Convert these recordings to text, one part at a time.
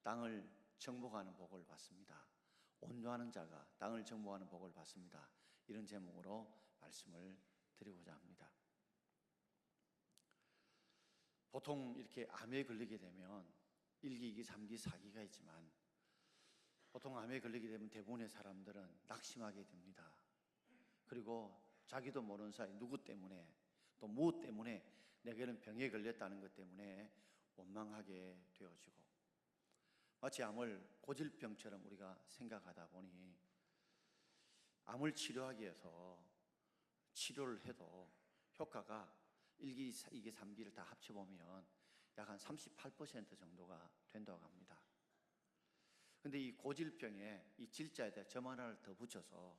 땅을 정복하는 복을 받습니다. 온유하는 자가 땅을 정복하는 복을 받습니다. 이런 제목으로 말씀을 드리고자 합니다. 보통 이렇게 암에 걸리게 되면 1기, 2기, 3기, 4기가 있지만 보통 암에 걸리게 되면 대부분의 사람들은 낙심하게 됩니다. 그리고 자기도 모르는 사이 누구 때문에 또 무엇 때문에 내게는 병에 걸렸다는 것 때문에 원망하게 되어지고, 마치 암을 고질병처럼 우리가 생각하다 보니 암을 치료하기 위해서 치료를 해도 효과가 1기, 2기, 3기를 다 합쳐보면 약 한 38% 정도가 된다고 합니다. 그런데 이 고질병에 이 질자에다 점 하나를 더 붙여서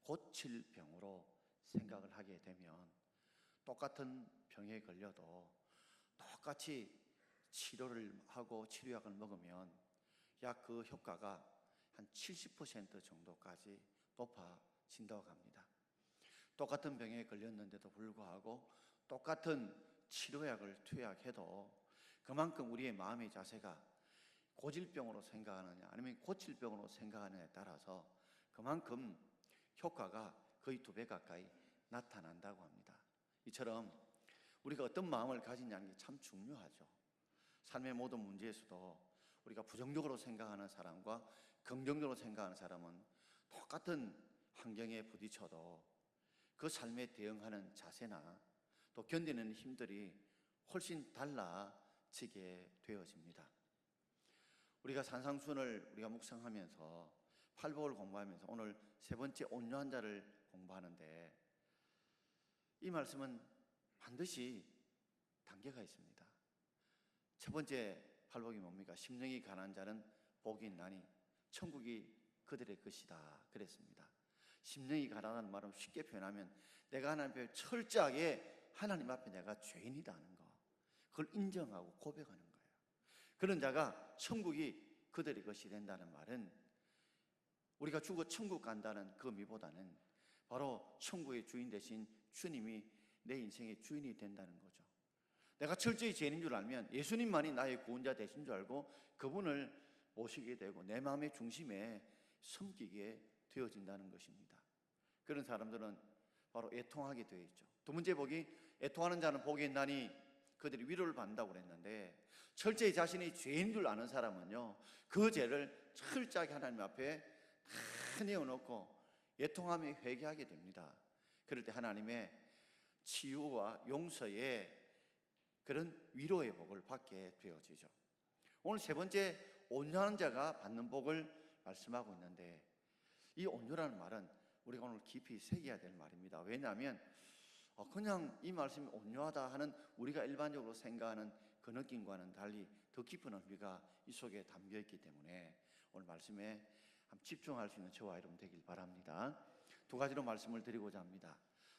고칠병으로 생각을 하게 되면 똑같은 병에 걸려도 똑같이 치료를 하고 치료약을 먹으면 약 그 효과가 한 70% 정도까지 높아진다고 합니다. 똑같은 병에 걸렸는데도 불구하고 똑같은 치료약을 투약해도 그만큼 우리의 마음의 자세가 고질병으로 생각하느냐 아니면 고칠병으로 생각하느냐에 따라서 그만큼 효과가 거의 2배 가까이 나타난다고 합니다. 이처럼 우리가 어떤 마음을 가지냐는 게 참 중요하죠. 삶의 모든 문제에서도 우리가 부정적으로 생각하는 사람과 긍정적으로 생각하는 사람은 똑같은 환경에 부딪혀도 그 삶에 대응하는 자세나 또 견디는 힘들이 훨씬 달라지게 되어집니다. 우리가 산상순을 우리가 묵상하면서 팔복을 공부하면서 오늘 세 번째 온유한 자를 공부하는데, 이 말씀은 반드시 단계가 있습니다. 첫 번째 팔복이 뭡니까? 심령이 가난한 자는 복이 있나니 천국이 그들의 것이다 그랬습니다. 심령이 가난하다는 말은 쉽게 표현하면 내가 하나님 앞에 철저하게 하나님 앞에 내가 죄인이다 하는 거, 그걸 인정하고 고백하는 거예요. 그런 자가 천국이 그들의 것이 된다는 말은 우리가 죽어 천국 간다는 그 의미보다는 바로 천국의 주인 되신 주님이 내 인생의 주인이 된다는 거죠. 내가 철저히 죄인인 줄 알면 예수님만이 나의 구원자 되신 줄 알고 그분을 모시게 되고 내 마음의 중심에 섬기게 되어진다는 것입니다. 그런 사람들은 바로 애통하게 되어 있죠. 두 번째 복이 애통하는 자는 복이 있나니 그들이 위로를 받는다고 그랬는데, 철저히 자신이 죄인 줄 아는 사람은요 그 죄를 철저하게 하나님 앞에 다 내어놓고 애통하며 회개하게 됩니다. 그럴 때 하나님의 치유와 용서의 그런 위로의 복을 받게 되어지죠. 오늘 세 번째 온유한 자가 받는 복을 말씀하고 있는데, 이 온유라는 말은 우리가 오늘 깊이 새겨야 될 말입니다. 왜냐하면 그냥 이 말씀이 온유하다 하는 우리가 일반적으로 생각하는 그 느낌과는 달리 더 깊은 의미가 이 속에 담겨 있기 때문에 오늘 말씀에 한번 집중할 수 있는 저와 여러분 되길 바랍니다. 두 가지로 말씀을 드리고자 합니다.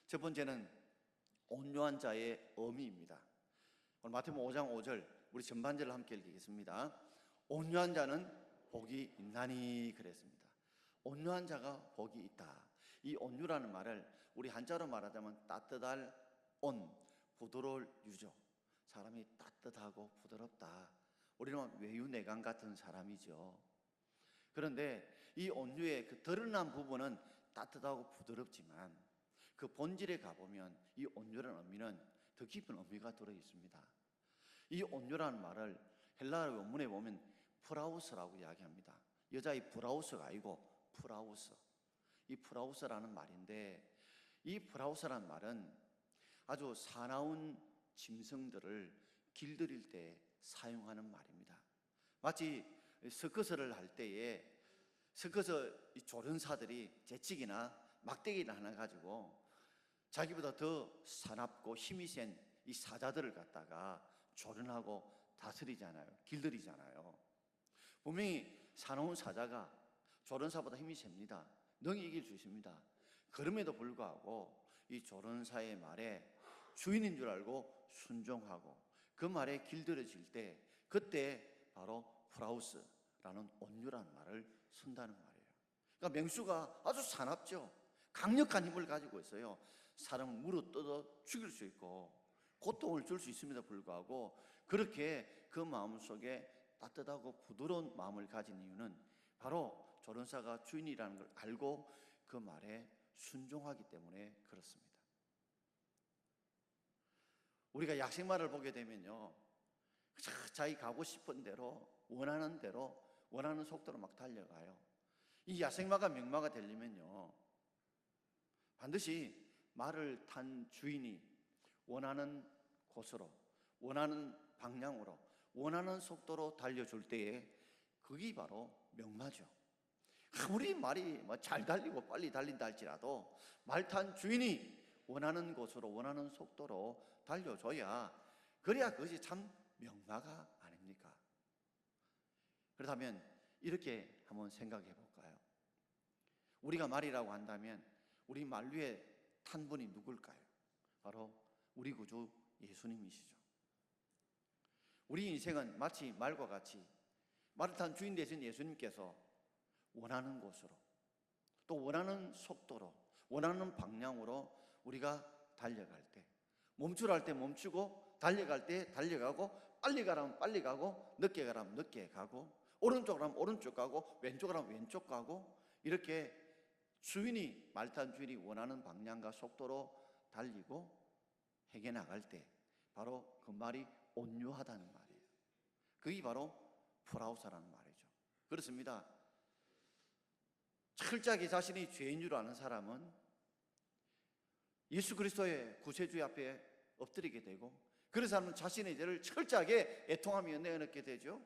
첫 번째는 온유한 자의 의미입니다. 오늘 마태복음 5장 5절 우리 전반절을 함께 읽겠습니다. 온유한 자는 복이 있나니 그랬습니다. 온유한 자가 복이 있다. 이 온유라는 말을 우리 한자로 말하자면 따뜻할 온, 부드러울 유죠. 사람이 따뜻하고 부드럽다. 우리는 외유내강 같은 사람이죠. 그런데 이 온유의 그 드러난 부분은 따뜻하고 부드럽지만 그 본질에 가보면 이 온유라는 의미는 더 깊은 의미가 들어 있습니다. 이 온유라는 말을 헬라어 원문에 보면 프라우스라고 이야기합니다. 여자의 브라우스가 아니고 프라우스. 이 프라우스라는 말인데, 이 프라우스라는 말은 아주 사나운 짐승들을 길들일 때 사용하는 말입니다. 마치 서커스를 할 때에 서커스 조련사들이 재치기나 막대기를 하나 가지고 자기보다 더 사납고 힘이 센 이 사자들을 갖다가 조련하고 다스리잖아요. 길들이잖아요. 분명히 사나운 사자가 조련사보다 힘이 셉니다. 능히 이길 수 있습니다. 그럼에도 불구하고 이 조련사의 말에 주인인 줄 알고 순종하고 그 말에 길들여질 때, 그때 바로 프라우스라는 온유라는 말을 쓴다는 말이에요. 그러니까 맹수가 아주 사납죠. 강력한 힘을 가지고 있어요. 사람을 물어뜯어 죽일 수 있고 고통을 줄 수 있음에도 불구하고 그렇게 그 마음속에 따뜻하고 부드러운 마음을 가진 이유는 바로 조련사가 주인이라는 걸 알고 그 말에 순종하기 때문에 그렇습니다. 우리가 야생마를 보게 되면요, 자기 가고 싶은 대로, 원하는 대로, 원하는 속도로 막 달려가요. 이 야생마가 명마가 되려면요, 반드시 말을 탄 주인이 원하는 곳으로, 원하는 방향으로, 원하는 속도로 달려줄 때에 그게 바로 명마죠. 아무리 말이 잘 달리고 빨리 달린다 할지라도 말 탄 주인이 원하는 곳으로, 원하는 속도로 달려줘야, 그래야 그것이 참 명마가 아닙니까? 그렇다면 이렇게 한번 생각해 볼까요? 우리가 말이라고 한다면 우리 말 위에 탄 분이 누굴까요? 바로 우리 구주 예수님이시죠. 우리 인생은 마치 말과 같이 말을 탄 주인 되신 예수님께서 원하는 곳으로, 또 원하는 속도로, 원하는 방향으로 우리가 달려갈 때, 멈추랄 때 멈추고, 달려갈 때 달려가고, 빨리 가라면 빨리 가고, 늦게 가라면 늦게 가고, 오른쪽으로 하면 오른쪽 가고, 왼쪽으로 하면 왼쪽 가고, 이렇게 주인이, 말탄 주인이 원하는 방향과 속도로 달리고 해결나갈 때 바로 그 말이 온유하다는 말이에요. 그게 바로 프라우사라는 말이죠. 그렇습니다. 철저하게 자신이 죄인 줄 아는 사람은 예수 그리스도의 구세주 앞에 엎드리게 되고, 그런 사람은 자신의 죄를 철저하게 애통하며 내어놓게 되죠.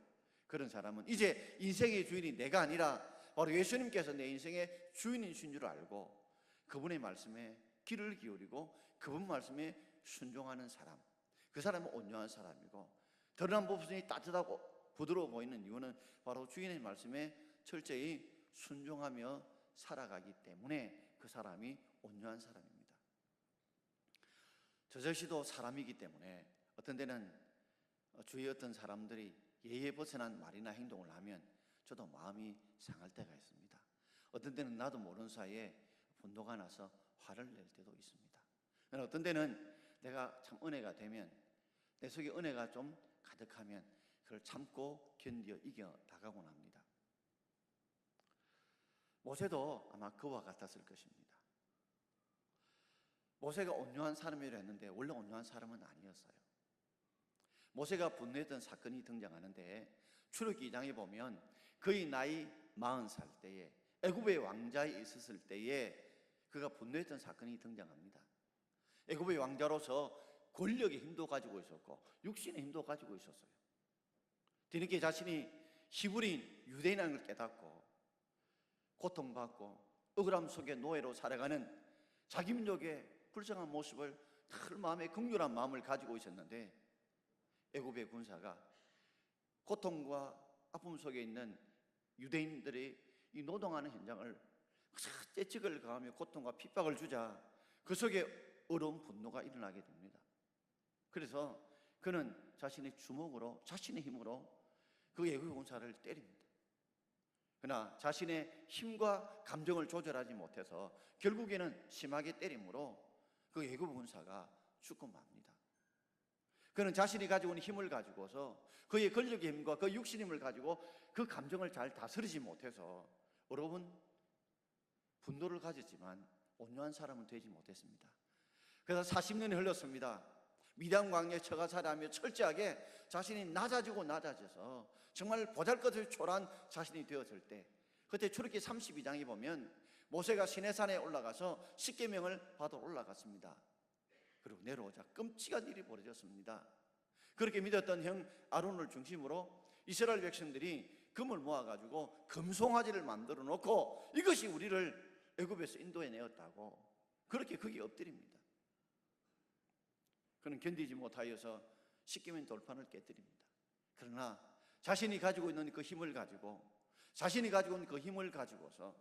그런 사람은 이제 인생의 주인이 내가 아니라 바로 예수님께서 내 인생의 주인이신 줄 알고 그분의 말씀에 귀를 기울이고 그분 말씀에 순종하는 사람, 그 사람은 온유한 사람이고, 드러난 부분이 따뜻하고 부드러워 보이는 이유는 바로 주인의 말씀에 철저히 순종하며 살아가기 때문에 그 사람이 온유한 사람입니다. 저 역시도 사람이기 때문에 어떤 때는 주위의 어떤 사람들이 예의에 벗어난 말이나 행동을 하면 저도 마음이 상할 때가 있습니다. 어떤 때는 나도 모르는 사이에 분노가 나서 화를 낼 때도 있습니다. 어떤 때는 내가 참 은혜가 되면, 내 속에 은혜가 좀 가득하면 그걸 참고 견뎌 이겨 나가곤 합니다. 모세도 아마 그와 같았을 것입니다. 모세가 온유한 사람이라 했는데 원래 온유한 사람은 아니었어요. 모세가 분노했던 사건이 등장하는데 출애굽기 2장에 보면 그의 나이 40살 때에 애굽의 왕자에 있었을 때에 그가 분노했던 사건이 등장합니다. 애굽의 왕자로서 권력의 힘도 가지고 있었고 육신의 힘도 가지고 있었어요. 뒤늦게 자신이 히브리인 유대인이라는 걸 깨닫고 고통받고 억울함 속에 노예로 살아가는 자기 민족의 불쌍한 모습을 늘 마음에 긍휼한 마음을 가지고 있었는데, 애굽의 군사가 고통과 아픔 속에 있는 유대인들이 이 노동하는 현장을 채찍을 가하며 고통과 핍박을 주자 그 속에 어려운 분노가 일어나게 됩니다. 그래서 그는 자신의 주먹으로, 자신의 힘으로 그 애굽 군사를 때립니다. 그러나 자신의 힘과 감정을 조절하지 못해서 결국에는 심하게 때림으로 그 애굽 군사가 죽고 맙니다. 그는 자신이 가지고 있는 힘을 가지고서, 그의 권력의 힘과 그 육신의 힘을 가지고 그 감정을 잘 다스리지 못해서 여러분 분노를 가졌지만 온유한 사람은 되지 못했습니다. 그래서 40년이 흘렀습니다. 미디안 광야에 처가살이하며 철저하게 자신이 낮아져서 정말 보잘것없이 초라한 자신이 되었을 때, 그때 출애굽기 32장에 보면 모세가 시내산에 올라가서 십계명을 받으러 올라갔습니다. 그리고 내려오자 끔찍한 일이 벌어졌습니다. 그렇게 믿었던 형 아론을 중심으로 이스라엘 백성들이 금을 모아가지고 금송아지를 만들어 놓고 이것이 우리를 애굽에서 인도해내었다고 그렇게 거기 엎드립니다. 그는 견디지 못하여서 십계명 돌판을 깨뜨립니다. 그러나 자신이 가지고 있는 그 힘을 가지고, 자신이 가지고 있는 그 힘을 가지고서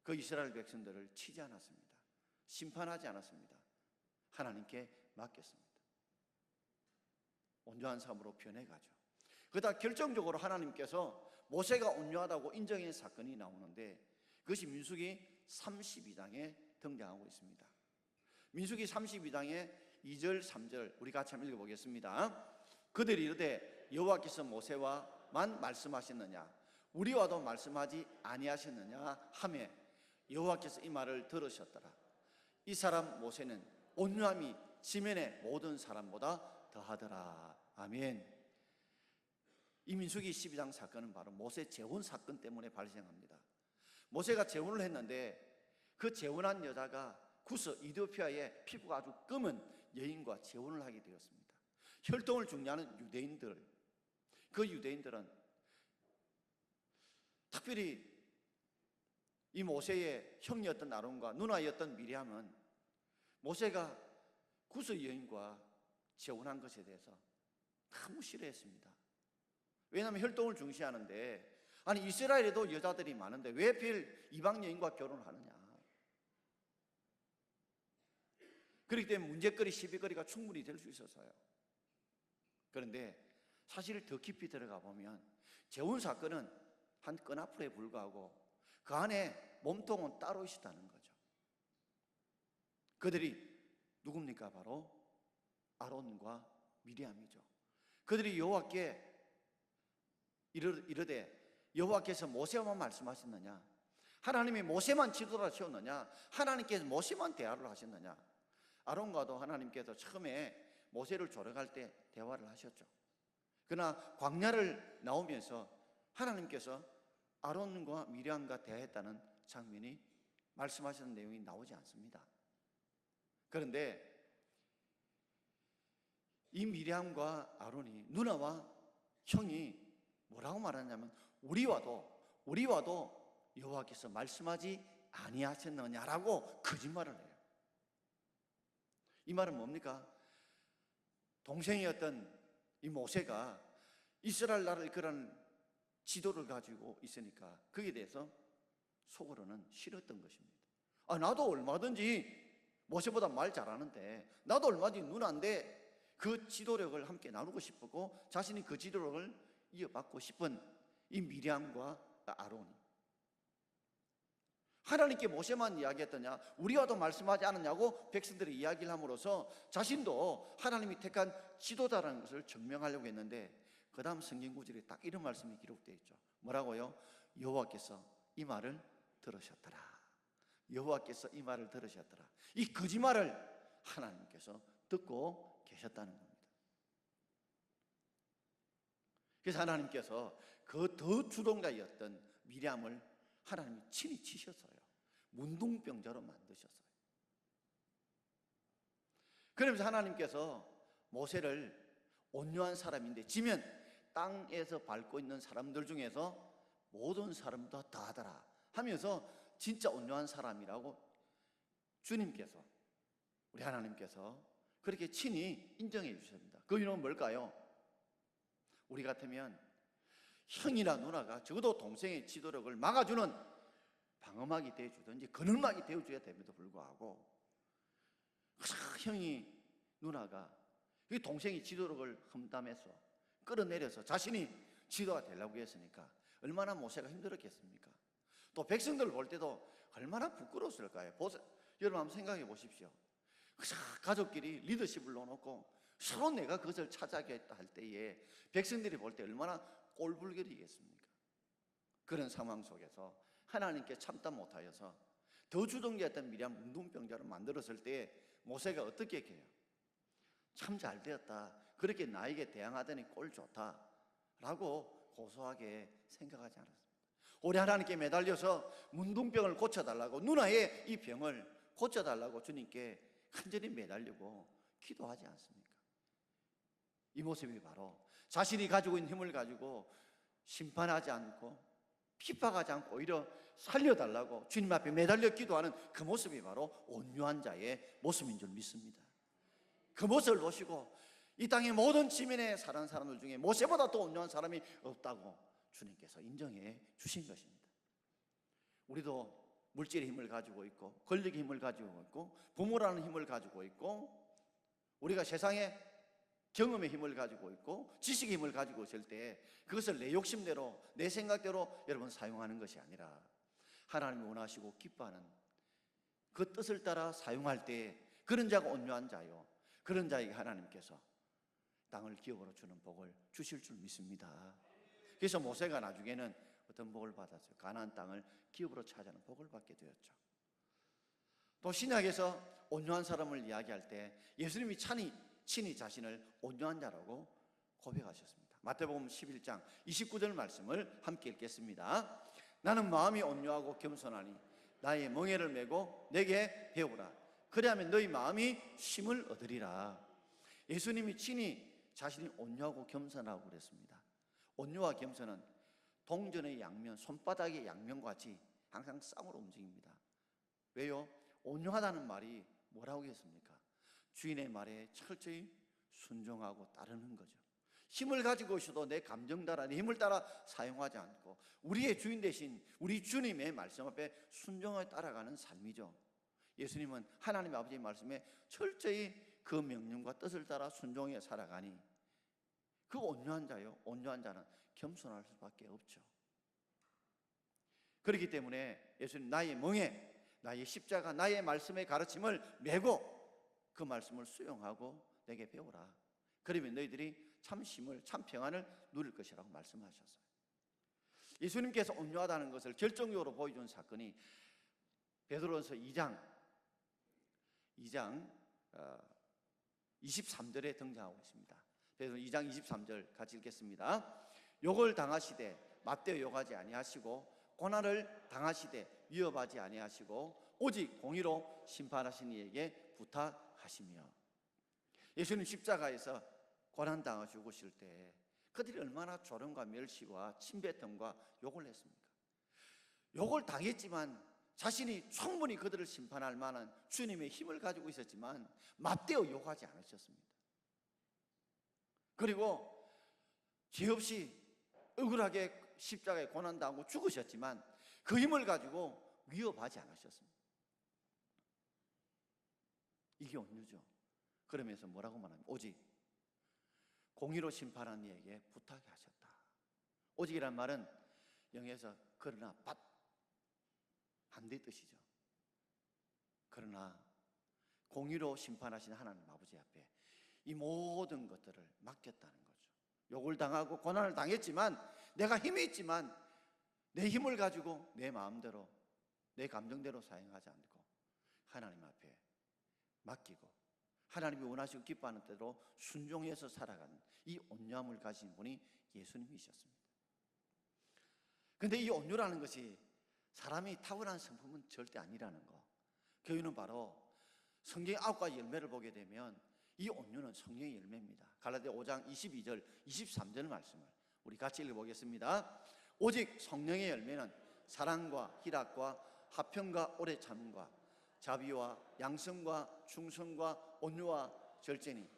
그 이스라엘 백성들을 치지 않았습니다. 심판하지 않았습니다. 하나님께 맡겼습니다. 온유한 삶으로 변해가죠. 그러다 결정적으로 하나님께서 모세가 온유하다고 인정한 사건이 나오는데 그것이 민수기 32장에 등장하고 있습니다. 민수기 32장의 2절 3절 우리 같이 한번 읽어보겠습니다. 그들이 이르되 여호와께서 모세와 여호와만 말씀하셨느냐, 우리와도 말씀하지 아니하셨느냐 하며 여호와께서 이 말을 들으셨더라. 이 사람 모세는 온유함이 지면의 모든 사람보다 더하더라. 아멘. 이 민수기 12장 사건은 바로 모세 재혼 사건 때문에 발생합니다. 모세가 재혼을 했는데 그 재혼한 여자가 구스 이디오피아의 피부가 아주 검은 여인과 재혼을 하게 되었습니다. 혈통을 중요하는 유대인들, 그 유대인들은 특별히 이 모세의 형이었던 아론과 누나였던 미리암은 모세가 구스 여인과 재혼한 것에 대해서 너무 싫어했습니다. 왜냐하면 혈통을 중시하는데, 아니 이스라엘에도 여자들이 많은데 왜 하필 이방 여인과 결혼을 하느냐. 그렇기 때문에 문제거리, 시비거리가 충분히 될 수 있었어요. 그런데 사실 더 깊이 들어가 보면 재혼 사건은 한 끈앞풀에 불과하고 그 안에 몸통은 따로 있었다는 거죠. 그들이 누굽니까? 바로 아론과 미리암이죠. 그들이 여호와께 이르되 여호와께서 모세만 말씀하셨느냐, 하나님이 모세만 지도를 하셨느냐, 하나님께서 모세만 대화를 하셨느냐. 아론과도 하나님께서 처음에 모세를 조력할 때 대화를 하셨죠. 그러나 광야를 나오면서 하나님께서 아론과 미리암과 대화했다는 장면이, 말씀하시는 내용이 나오지 않습니다. 그런데 이 미리암과 아론이, 누나와 형이 뭐라고 말하냐면 우리와도 여호와께서 말씀하지 아니하셨느냐라고 거짓말을 해요. 이 말은 뭡니까? 동생이었던 이 모세가 이스라엘 나라를 이끌어가는 지도를 가지고 있으니까 거기에 대해서 속으로는 싫었던 것입니다. 나도 얼마든지 모세보다 말 잘하는데, 나도 얼마든지 누나인데 그 지도력을 함께 나누고 싶었고 자신이 그 지도력을 이어받고 싶은 이 미리암과 아론이 하나님께 모세만 이야기했더냐, 우리와도 말씀하지 않았냐고 백성들이 이야기를 함으로써 자신도 하나님이 택한 지도자라는 것을 증명하려고 했는데, 그 다음 성경 구절에 딱 이런 말씀이 기록되어 있죠. 뭐라고요? 여호와께서 이 말을 들으셨더라. 여호와께서 이 말을 들으셨더라. 이 거짓말을 하나님께서 듣고 계셨다는 겁니다. 그래서 하나님께서 그 더 주동자였던 미리암을 하나님이 친히 치셨어요. 문둥병자로 만드셨어요. 그러면서 하나님께서 모세를 온유한 사람인데 지면 땅에서 밟고 있는 사람들 중에서 모든 사람보다 더하더라 하면서 진짜 온유한 사람이라고 주님께서, 우리 하나님께서 그렇게 친히 인정해 주십니다. 그 이유는 뭘까요? 우리 같으면 형이나 누나가 적어도 동생의 지도력을 막아주는 방어막이 되어주든지 그늘막이 되어줘야 됨에도 불구하고 형이 누나가 동생이 지도력을 험담해서 끌어내려서 자신이 지도가 되려고 했으니까 얼마나 모세가 힘들었겠습니까? 또 백성들 볼 때도 얼마나 부끄러웠을까요? 여러분 한번 생각해 보십시오. 가족끼리 리더십을 놓고 서로 내가 그것을 차지하겠다 할 때에 백성들이 볼 때 얼마나 꼴불견이겠습니까? 그런 상황 속에서 하나님께 참다 못하여서 더 주동자였던 미리암 문둥병자를 만들었을 때 모세가 어떻게 해요? 참 잘 되었다, 그렇게 나에게 대항하더니 꼴 좋다 라고 고소하게 생각하지 않았습니다. 우리 하나님께 매달려서 문둥병을 고쳐달라고, 누나의 이 병을 고쳐달라고 주님께 간절히 매달리고 기도하지 않습니까? 이 모습이 바로 자신이 가지고 있는 힘을 가지고 심판하지 않고 핍박하지 않고 오히려 살려달라고 주님 앞에 매달려 기도하는 그 모습이 바로 온유한 자의 모습인 줄 믿습니다. 그 모습을 보시고 이 땅의 모든 지면에 사는 사람들 중에 모세보다 더 온유한 사람이 없다고 주님께서 인정해 주신 것입니다. 우리도 물질의 힘을 가지고 있고 권력의 힘을 가지고 있고 부모라는 힘을 가지고 있고 우리가 세상에 경험의 힘을 가지고 있고 지식의 힘을 가지고 있을 때 그것을 내 욕심대로 내 생각대로 여러분 사용하는 것이 아니라 하나님이 원하시고 기뻐하는 그 뜻을 따라 사용할 때 그런 자가 온유한 자요, 그런 자에게 하나님께서 땅을 기업으로 주는 복을 주실 줄 믿습니다. 그래서 모세가 나중에는 어떤 복을 받았어요? 가나안 땅을 기업으로 차지하는 복을 받게 되었죠. 또 신약에서 온유한 사람을 이야기할 때 예수님이 친히 자신을 온유한 자라고 고백하셨습니다. 마태복음 11장 29절 말씀을 함께 읽겠습니다. 나는 마음이 온유하고 겸손하니 나의 멍에를 메고 내게 배우라. 그리하면 너희 마음이 쉼을 얻으리라. 예수님이 친히 자신이 온유하고 겸손하고 그랬습니다. 온유와 겸손은 동전의 양면, 손바닥의 양면과 같이 항상 쌍으로 움직입니다. 왜요? 온유하다는 말이 뭐라고 했습니까? 주인의 말에 철저히 순종하고 따르는 거죠. 힘을 가지고 있어도 내 감정 따라, 내 힘을 따라 사용하지 않고 우리의 주인 대신 우리 주님의 말씀 앞에 순종하여 따라가는 삶이죠. 예수님은 하나님 아버지의 말씀에 철저히 그 명령과 뜻을 따라 순종해 살아가니 그 온유한 자요, 온유한 자는 겸손할 수밖에 없죠. 그렇기 때문에 예수님 나의 멍에, 나의 십자가, 나의 말씀의 가르침을 메고 그 말씀을 수용하고 내게 배우라. 그러면 너희들이 참 쉼을, 참 평안을 누릴 것이라고 말씀하셨어요. 예수님께서 온유하다는 것을 결정적으로 보여준 사건이 베드로전서 2장 23절에 등장하고 있습니다. 그래서 2장 23절 같이 읽겠습니다. 욕을 당하시되 맞대어 욕하지 아니하시고 고난을 당하시되 위협하지 아니하시고 오직 공의로 심판하신 이에게 부탁하시며. 예수님 십자가에서 고난 당하 죽으실 때 그들이 얼마나 조롱과 멸시와 침뱉음과 욕을 했습니까? 욕을 당했지만 자신이 충분히 그들을 심판할 만한 주님의 힘을 가지고 있었지만 맞대어 욕하지 않으셨습니다. 그리고 죄 없이 억울하게 십자가에 고난당하고 죽으셨지만 그 힘을 가지고 위협하지 않으셨습니다. 이게 온유죠. 그러면서 뭐라고 말합니까? 오직 공의로 심판한 이에게 부탁해 하셨다. 오직이란 말은 영에서 그러나 반대 뜻이죠. 그러나 공의로 심판하신 하나님 아버지 앞에 이 모든 것들을 맡겼다는 거죠. 욕을 당하고 고난을 당했지만 내가 힘이 있지만 내 힘을 가지고 내 마음대로 내 감정대로 사용하지 않고 하나님 앞에 맡기고 하나님이 원하시고 기뻐하는 대로 순종해서 살아가는 이 온유함을 가진 분이 예수님이셨습니다. 그런데 이 온유라는 것이 사람이 타고난 성품은 절대 아니라는 거. 교훈은 바로 성경의 9가지 열매를 보게 되면 이 온유는 성령의 열매입니다. 갈라디아 5장 22절 23절 말씀을 우리 같이 읽어보겠습니다. 오직 성령의 열매는 사랑과 희락과 화평과 오래 참음과 자비와 양성과 충성과 온유와 절제니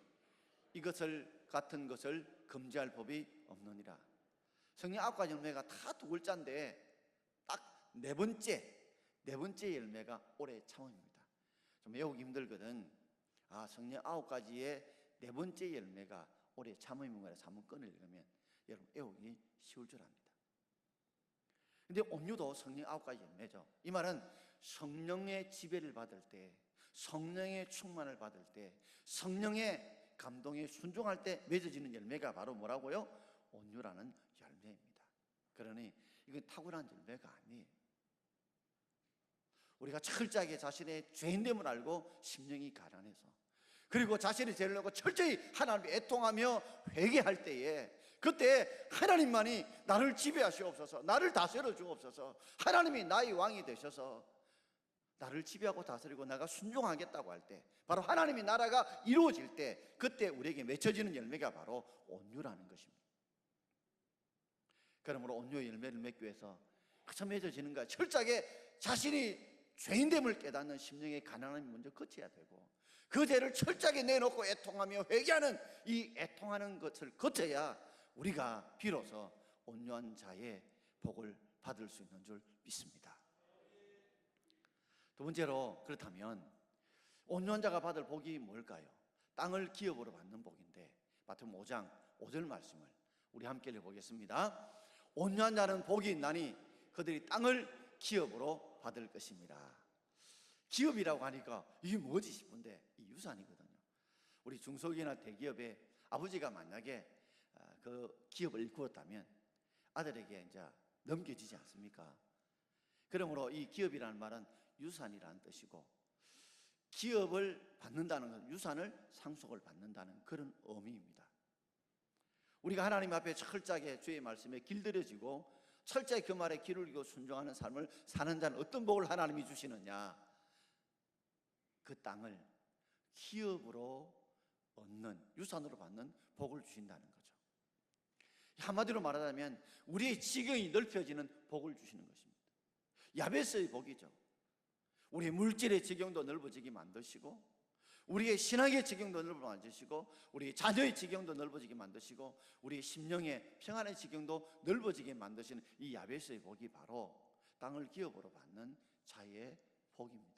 이것을 같은 것을 금지할 법이 없느니라. 성령 9가지 열매가 다 두 글자인데 딱 네 번째 열매가 오래 참음입니다. 좀 외우기 힘들거든. 성령 9가지의 네 번째 열매가 오래 참음인 거라서 한번 끈을 읽으면 여러분 외우기 쉬울 줄 압니다. 근데 온유도 성령 9가지 열매죠. 이 말은 성령의 지배를 받을 때, 성령의 충만을 받을 때, 성령의 감동에 순종할 때 맺어지는 열매가 바로 뭐라고요? 온유라는 열매입니다. 그러니 이건 탁월한 열매가 아니에요. 우리가 철저하게 자신의 죄인됨을 알고 심령이 가난해서 그리고 자신의 죄를 내고 철저히 하나님께 애통하며 회개할 때에 그때 하나님만이 나를 지배하시옵소서, 나를 다스려 주옵소서, 하나님이 나의 왕이 되셔서 나를 지배하고 다스리고 내가 순종하겠다고 할 때 바로 하나님의 나라가 이루어질 때 그때 우리에게 맺혀지는 열매가 바로 온유라는 것입니다. 그러므로 온유의 열매를 맺기 위해서 그저 맺어지는가 철저하게 자신이 죄인됨을 깨닫는 심령의 가난함이 먼저 거쳐야 되고 그 죄를 철저하게 내놓고 애통하며 회개하는 이 애통하는 것을 거쳐야 우리가 비로소 온유한 자의 복을 받을 수 있는 줄 믿습니다. 두 번째로 그렇다면 온유한 자가 받을 복이 뭘까요? 땅을 기업으로 받는 복인데 마태복음 5장 5절 말씀을 우리 함께 읽어보겠습니다. 온유한 자는 복이 있나니 그들이 땅을 기업으로 받을 것입니다. 기업이라고 하니까 이게 뭐지 싶은데 이 유산이거든요. 우리 중소기업이나 대기업에 아버지가 만약에 그 기업을 일구었다면 아들에게 이제 넘겨지지 않습니까? 그러므로 이 기업이라는 말은 유산이라는 뜻이고, 기업을 받는다는 것은 유산을 상속을 받는다는 그런 의미입니다. 우리가 하나님 앞에 철저하게 주의 말씀에 길들여지고 철저히 그 말에 귀를 기울이고 순종하는 삶을 사는 자는 어떤 복을 하나님이 주시느냐? 그 땅을 기업으로 얻는, 유산으로 받는 복을 주신다는 거죠. 한마디로 말하자면 우리의 지경이 넓혀지는 복을 주시는 것입니다. 야베스의 복이죠. 우리의 물질의 지경도 넓어지게 만드시고, 우리의 신앙의 지경도 넓어지게 만드시고, 우리의 자녀의 지경도 넓어지게 만드시고, 우리의 심령의 평안의 지경도 넓어지게 만드시는 이 야베스의 복이 바로 땅을 기업으로 받는 자의 복입니다.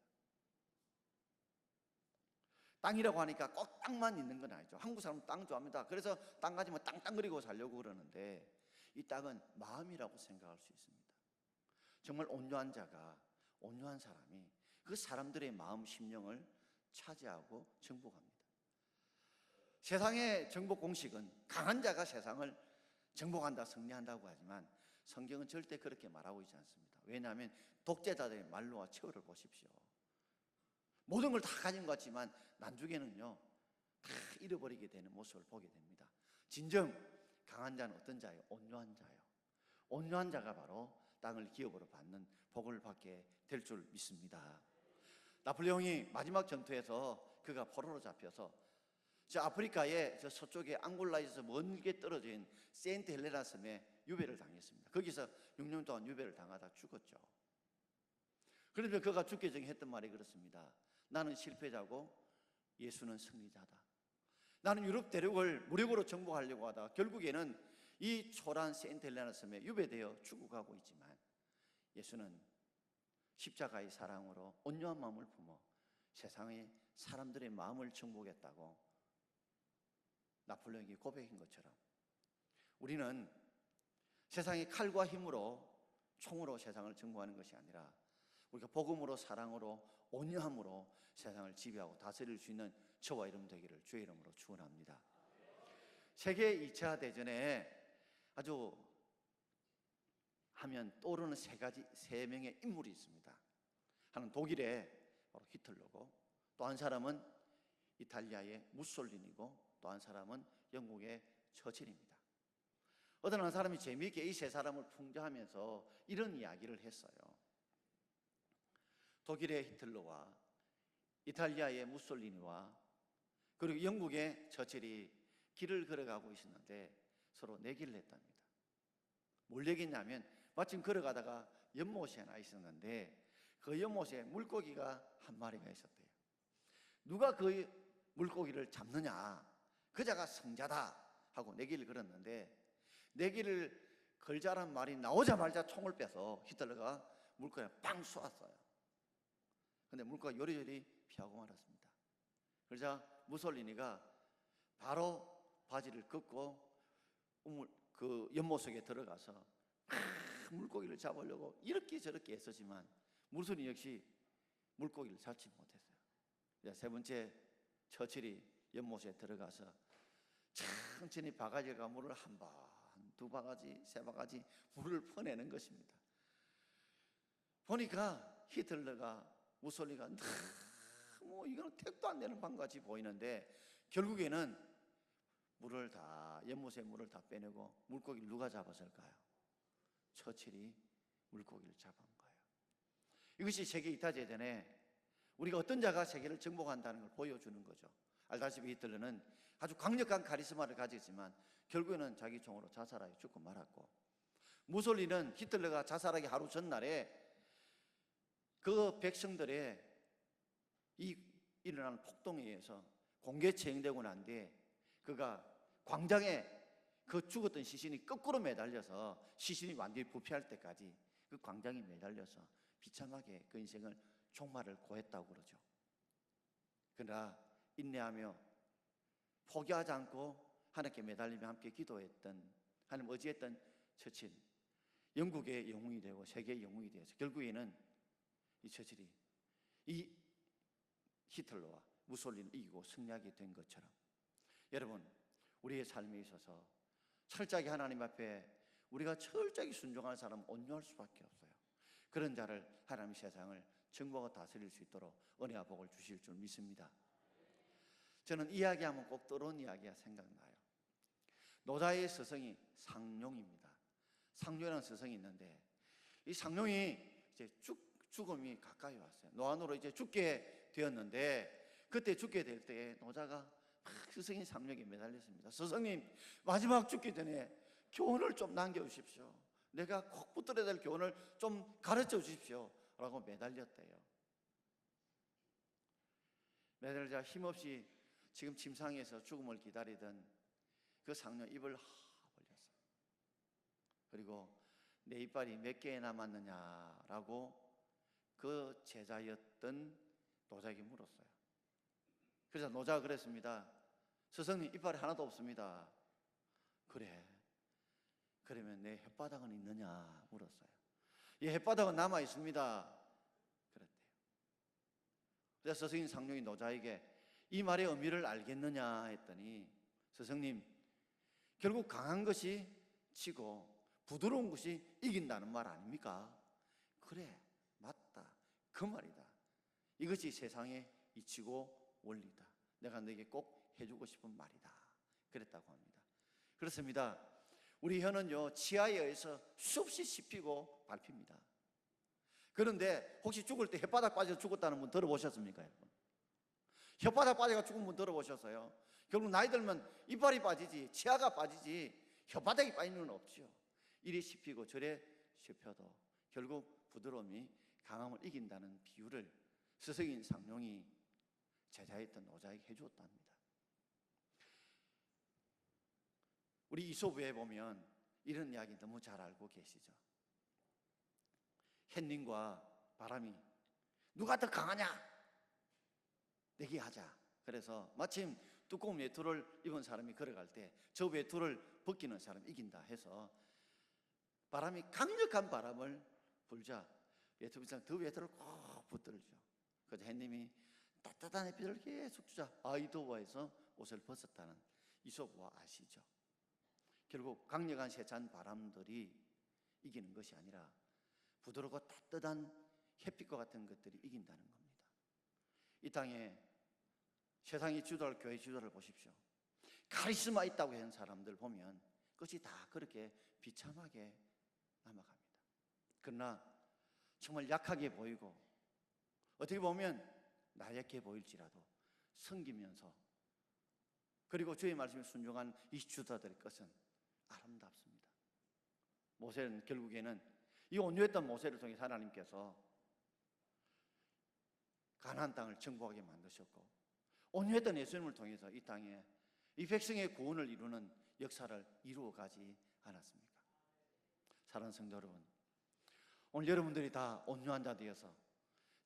땅이라고 하니까 꼭 땅만 있는 건 아니죠. 한국 사람은 땅 좋아합니다. 그래서 땅 가지면 땅땅거리고 살려고 그러는데, 이 땅은 마음이라고 생각할 수 있습니다. 정말 온유한 자가, 온유한 사람이 그 사람들의 마음 심령을 차지하고 정복합니다. 세상의 정복 공식은 강한 자가 세상을 정복한다, 승리한다고 하지만 성경은 절대 그렇게 말하고 있지 않습니다. 왜냐하면 독재자들의 말로와 처우를 보십시오. 모든 걸 다 가진 것 같지만 나중에는요 다 잃어버리게 되는 모습을 보게 됩니다. 진정 강한 자는 어떤 자예요? 온유한 자예요. 온유한 자가 바로 땅을 기업으로 받는 복을 받게 될 줄 믿습니다. 나폴레옹이 마지막 전투에서 그가 포로로 잡혀서 저 아프리카의 저 서쪽에 앙골라에서 멀게 떨어져 있는 세인트 헬레나 섬에 유배를 당했습니다. 거기서 6년 동안 유배를 당하다 죽었죠. 그러면 그가 죽기 전에 했던 말이 그렇습니다. 나는 실패자고 예수는 승리자다. 나는 유럽 대륙을 무력으로 정복하려고 하다 결국에는 이 초라한 세인트 헬레나 섬에 유배되어 죽어가고 있지만, 예수는 십자가의 사랑으로 온유한 마음을 품어 세상의 사람들의 마음을 정복했다고 나폴레옹이 고백한 것처럼, 우리는 세상의 칼과 힘으로, 총으로 세상을 정복하는 것이 아니라 우리가 복음으로, 사랑으로, 온유함으로 세상을 지배하고 다스릴 수 있는 저와 여러분 되기를 주의 이름으로 축원합니다. 세계 2차 대전에 아주 하면 떠오르는 세 명의 인물이 있습니다. 하나는 독일의 바로 히틀러고, 또 한 사람은 이탈리아의 무솔리니고, 또 한 사람은 영국의 처칠입니다. 어떤 한 사람이 재미있게 이 세 사람을 풍자하면서 이런 이야기를 했어요. 독일의 히틀러와 이탈리아의 무솔리니와 그리고 영국의 처칠이 길을 걸어가고 있었는데 서로 내기를 했답니다. 뭘 내기냐면 마침 걸어가다가 연못에 하나 있었는데 그 연못에 물고기가 한 마리가 있었대요. 누가 그 물고기를 잡느냐, 그 자가 승자다 하고 내기를 걸었는데, 내기를 걸자란 말이 나오자마자 총을 빼서 히틀러가 물고기를 빵 쏘았어요. 근데 물고기가 요리조리 피하고 말았습니다. 그러자 무솔리니가 바로 바지를 걷고 그 연못 속에 들어가서 물고기를 잡으려고 이렇게 저렇게 애쓰지만 무솔리니 역시 물고기를 잡지 못했어요. 세 번째 처칠이 연못에 들어가서 천천히 바가지가 물을 한 번, 두 바가지, 세 바가지 물을 퍼내는 것입니다. 보니까 히틀러가, 무솔리가 너무 이거는 택도 안 되는 방같이 보이는데 결국에는 연못에 물을 다 빼내고 물고기를 누가 잡았을까요? 처칠이 물고기를 잡은 거예요. 이것이 세계 2차 대전에 우리가 어떤 자가 세계를 정복한다는 걸 보여주는 거죠. 알다시피 히틀러는 아주 강력한 카리스마를 가졌지만 결국에는 자기 총으로 자살하여 죽고 말았고, 무솔리는 히틀러가 자살하기 하루 전날에 그 백성들의 일어나는 폭동에 의해서 공개 처형되고 난 뒤에 그가 광장에 그 죽었던 시신이 거꾸로 매달려서 시신이 완전히 부패할 때까지 그 광장에 매달려서 비참하게 그 인생을 종말을 고했다고 그러죠. 그러나 인내하며 포기하지 않고 하나님께 매달리며 함께 기도했던, 하나님 의지했던 처칠, 영국의 영웅이 되고 세계의 영웅이 되어서 결국에는 이 처칠이 이 히틀러와 무솔리니를 이기고 승리하게 된 것처럼, 여러분 우리의 삶에 있어서 철저하게 하나님 앞에 우리가 철저하게 순종하는 사람은 온유할 수밖에 없어요. 그런 자를 하나님이 세상을 정복하고 다스릴 수 있도록 은혜와 복을 주실 줄 믿습니다. 저는 이야기하면 꼭 떠오르는 이야기가 생각나요. 노자의 스승이 상룡입니다. 상룡이라는 스승이 있는데 이 상룡이 이제 죽음이 가까이 왔어요. 노안으로 이제 죽게 되었는데 그때 죽게 될 때 노자가 막 스승인 상룡에 매달렸습니다. 스승님, 마지막 죽기 전에 교훈을 좀 남겨주십시오. 내가 꼭 붙들어야 될 교훈을 좀 가르쳐 주십시오 라고 매달렸대요. 매달리자 힘없이 지금 침상에서 죽음을 기다리던 그 상룡 입을 벌렸어요. 그리고 내 이빨이 몇 개 남았느냐라고 그 제자였던 노자에게 물었어요. 그래서 노자가 그랬습니다. 스승님, 이빨이 하나도 없습니다. 그래, 그러면 내 혓바닥은 있느냐 물었어요. 이 혓바닥은 남아 있습니다 그랬대요. 그래서 스승인 상룡이 노자에게 이 말의 의미를 알겠느냐 했더니, 스승님, 결국 강한 것이 지고 부드러운 것이 이긴다는 말 아닙니까? 그래, 맞다, 그 말이다. 이것이 세상의 이치고 원리다. 내가 너에게 꼭 해주고 싶은 말이다 그랬다고 합니다. 그렇습니다. 우리 혀는요, 치아에 의해서 수없이 씹히고 밟힙니다. 그런데 혹시 죽을 때 혓바닥 빠져서 죽었다는 분 들어보셨습니까, 여러분? 혓바닥 빠져가 죽은 분 들어보셨어요? 결국 나이 들면 이빨이 빠지지, 치아가 빠지지 혓바닥이 빠지는 건 없지요. 이리 씹히고 저리 씹혀도 결국 부드러움이 강함을 이긴다는 비유를 스승인 상룡이 제자였던 노자에게 해주었답니다. 우리 이솝에 보면 이런 이야기 너무 잘 알고 계시죠? 햇님과 바람이 누가 더 강하냐 내기하자. 그래서 마침 두꺼운 외투를 입은 사람이 걸어갈 때 저 외투를 벗기는 사람이 이긴다 해서 바람이 강력한 바람을 불자 외투비상 더 외투를 꼭 붙들죠. 그래서 햇님이 따뜻한 햇빛을 계속 주자 아이도와에서 옷을 벗었다는 이솝과 아시죠? 결국 강력한 세찬 바람들이 이기는 것이 아니라 부드럽고 따뜻한 햇빛과 같은 것들이 이긴다는 겁니다. 이 땅에 세상이 주도할 교회 주도를 보십시오. 카리스마 있다고 하는 사람들 보면 그것이 다 그렇게 비참하게 남아갑니다. 그러나 정말 약하게 보이고 어떻게 보면 나약해 보일지라도 섬기면서 그리고 주의 말씀에 순종한 이 주도자들의 것은 아름답습니다. 모세는 결국에는 이 온유했던 모세를 통해 하나님께서 가나안 땅을 정복하게 만드셨고, 온유했던 예수님을 통해서 이 땅에 이 백성의 구원을 이루는 역사를 이루어가지 않았습니까? 사랑하는 성도 여러분, 오늘 여러분들이 다 온유한 자 되어서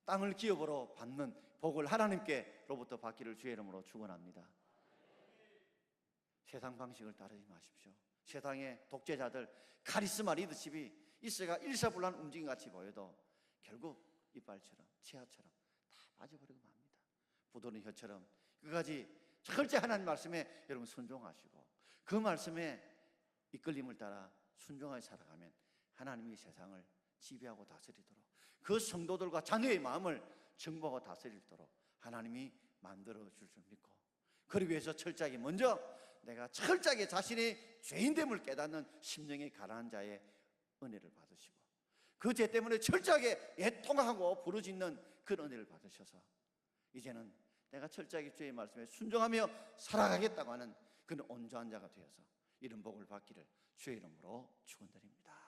땅을 기업으로 받는 복을 하나님께로부터 받기를 주의 이름으로 축원합니다. 세상 방식을 따르지 마십시오. 세상의 독재자들 카리스마 리더십이 있어가 일사불란 움직임 같이 보여도 결국 이빨처럼 치아처럼 다 빠져버리고 맙니다. 부드러운 혀처럼 끝까지 철저히 하나님 말씀에 여러분 순종하시고 그 말씀에 이끌림을 따라 순종하여 살아가면 하나님이 세상을 지배하고 다스리도록 그 성도들과 자녀의 마음을 정복하고 다스리도록 하나님이 만들어 줄 줄 믿고, 그러기 위해서 철저하게 먼저 내가 철저하게 자신의 죄인됨을 깨닫는 심령의 가난한 자의 은혜를 받으시고 그 죄 때문에 철저하게 애통하고 부르짖는 그런 은혜를 받으셔서 이제는 내가 철저하게 주의 말씀에 순종하며 살아가겠다고 하는 그런 온전한 자가 되어서 이런 복을 받기를 주의 이름으로 축원드립니다.